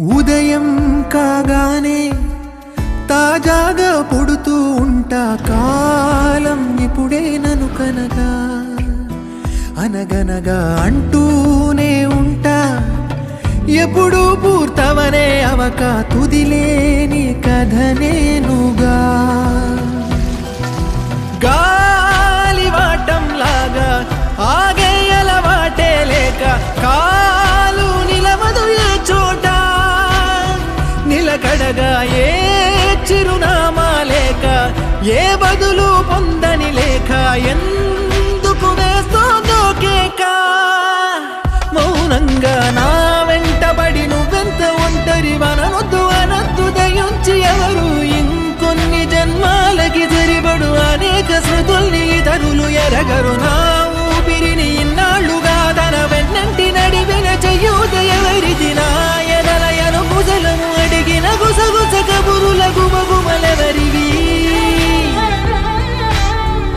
ఉదయం కాగానే తాజాగా పుడుతూ ఉంటా, కాలం ఇప్పుడే నన్ను కనగా అనగనగా అంటూనే ఉంటా, ఎప్పుడు పూర్తవనే అవక తుదిలేని కథ నేనుగా. గాలివాటంలాగా ఆగే అలవాటే లేక కాలు నిలవదు ఏ చోట, నిలకడగా ఏ చిరునామా లేక ఏ బదులు పొందని లేక ఎందుకు వేస్తోందో కేక. మౌనంగా నా వెంటబడి నువ్వెంత ఒంటరి వననొద్దు అనద్దు దయించి ఎవరు, ఇంకొన్ని జన్మాలకి సరిపడు అనేక శృతుల్ని ఇతరులు ఎరగరు. నా